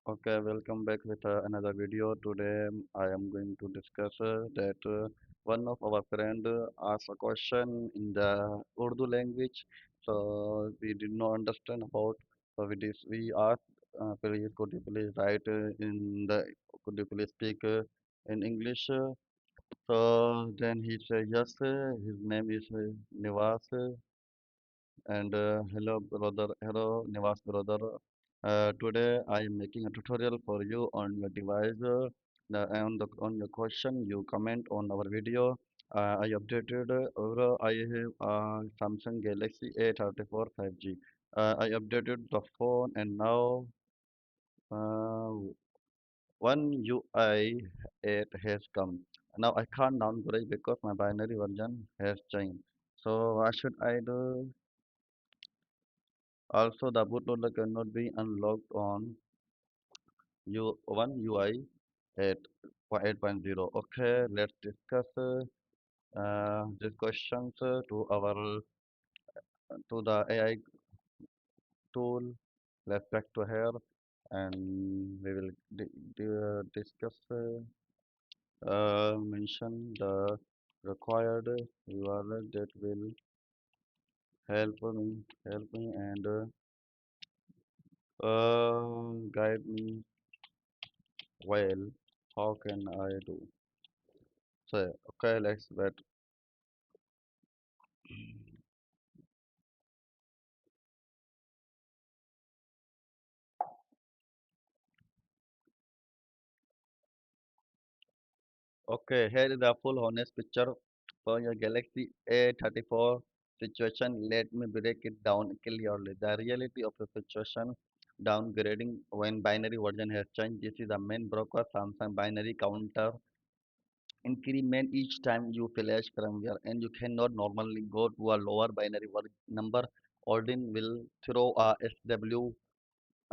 Okay, welcome back with another video. Today I am going to discuss that one of our friend asked a question in the Urdu language. So we did not understand about. So we asked, please could you please write in the could you please speak in English? So then he said yes. His name is Nivas. And hello brother, hello Nivas brother. Today I am making a tutorial for you on your device. On your question you comment on our video. I updated. I have Samsung Galaxy A34 5G. I updated the phone and now uh, one UI 8 has come. Now I can't downgrade because my binary version has changed. So what should I do? Also, the bootloader cannot be unlocked on one UI at 8.0. Okay, let's discuss these questions to the AI tool. Let's back to here and we will discuss mention the required URL that will help me and guide me well. How can I do? So, okay, let's wait. Okay, here is the full honest picture for your Galaxy A34 situation. Let me break it down clearly. The reality of the situation, downgrading when binary version has changed. This is the main broker Samsung binary counter increment each time you flash firmware, and you cannot normally go to a lower binary number. Odin will throw a SW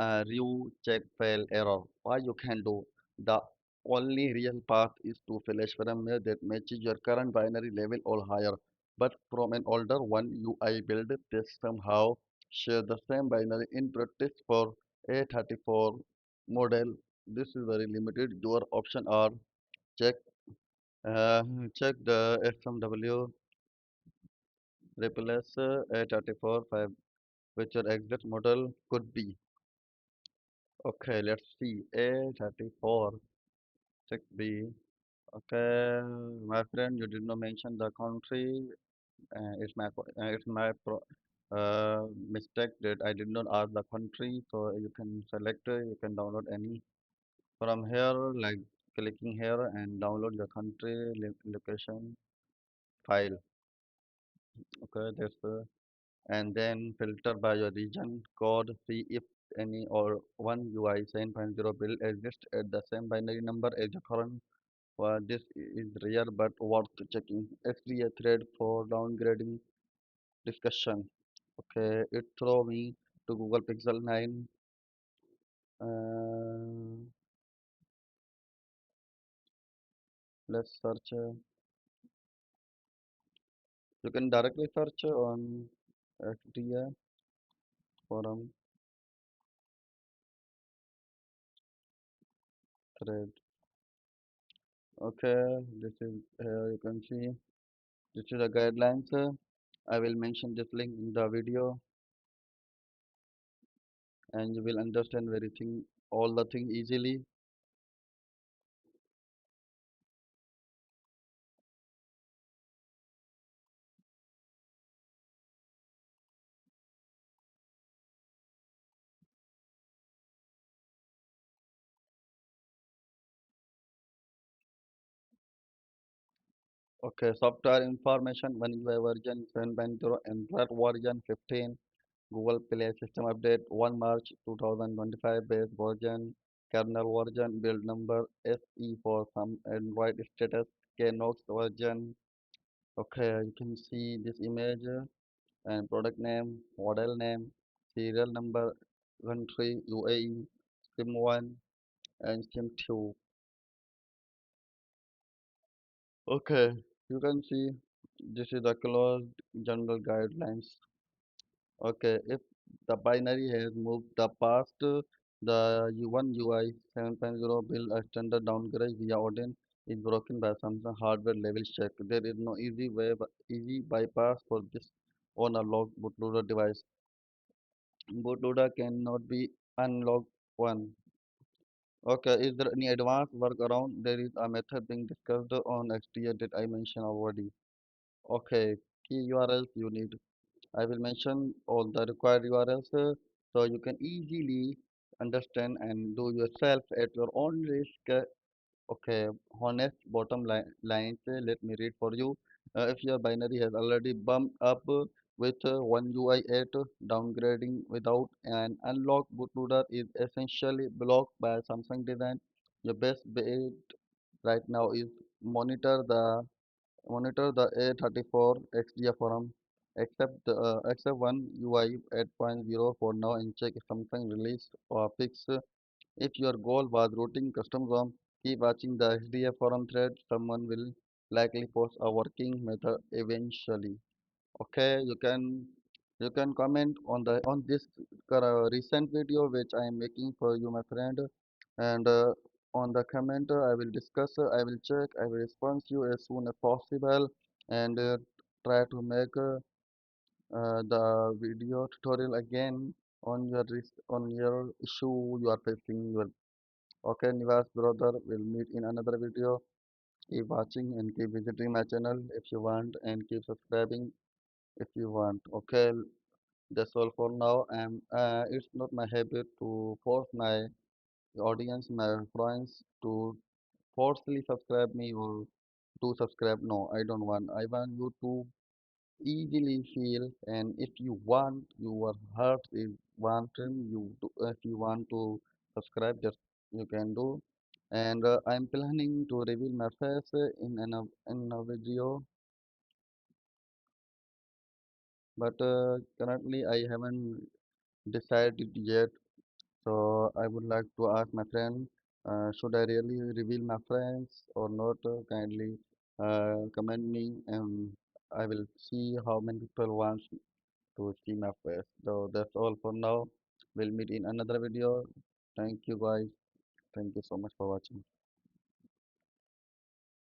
REV check fail error. What you can do? The only real path is to flash firmware that matches your current binary level or higher. But from an older one UI build, they somehow share the same binary in practice for A34 model. This is very limited. Your option are check uh, check the SMW replace A34 5 which your exact model could be. Okay, let's see. A34 6B. Okay, my friend, you did not mention the country. It's my mistake that I did not ask the country. So you can select. You can download any from here, like clicking here and download the country location file. Okay, that's and then filter by your region code. See if any or one UI 7.0 build exists at the same binary number as the current. This is rare but worth checking. Actually, a thread for downgrading discussion. Okay, it throw me to Google Pixel 9. Uh, let's search. You can directly search on FDA forum thread. Okay, this is here you can see. This is the guidelines. I will mention this link in the video, and you will understand everything, all the thing easily. Okay, software information, one UI version 7.0, Android version 15, Google Play System update 1 March 2025, base version, kernel version, build number SE for some Android status, Knox version. Okay, you can see this image and product name, model name, serial number, country, UAE, SIM 1 and SIM 2. Okay, you can see this is the closed general guidelines. Okay, if the binary has moved the past, The one UI 7.0 build a standard downgrade via Odin is broken by Samsung hardware level check. There is no easy bypass for this on a locked bootloader device. Bootloader cannot be unlocked one. Okay, is there any advanced workaround? There is a method being discussed on XDA that I mentioned already. Okay, key URLs you need. I will mention all the required URLs so you can easily understand and do yourself at your own risk. Okay, honest bottom lines, let me read for you. If your binary has already bumped up with one UI 8, downgrading without an unlocked bootloader is essentially blocked by Samsung design. Your best bet right now is monitor the monitor the A34 XDA forum. Except one UI 8.0 for now and check if Samsung release or fix if your goal was routing custom ROM, keep watching the SDF forum thread. Someone will likely post a working method eventually. Okay, you can comment on this recent video which I am making for you, my friend, and on the comment I will discuss. I will check. I will respond to you as soon as possible, and try to make the video tutorial again on your issue you are facing. Okay, Nivas brother, we'll meet in another video. Keep watching and keep visiting my channel if you want, and keep subscribing if you want. Okay, that's all for now. It's not my habit to force my audience, my friends, to forcefully subscribe me or to subscribe. No, I don't want. I want you to easily feel, and if you want your heart is wanting if you want to subscribe, just you can do. And I'm planning to reveal my face in a video, but currently I haven't decided yet. So I would like to ask my friend, should I really reveal my friends or not? Kindly comment me, and I will see how many people want to see my face. So that's all for now. We'll meet in another video. Thank you guys. Thank you so much for watching.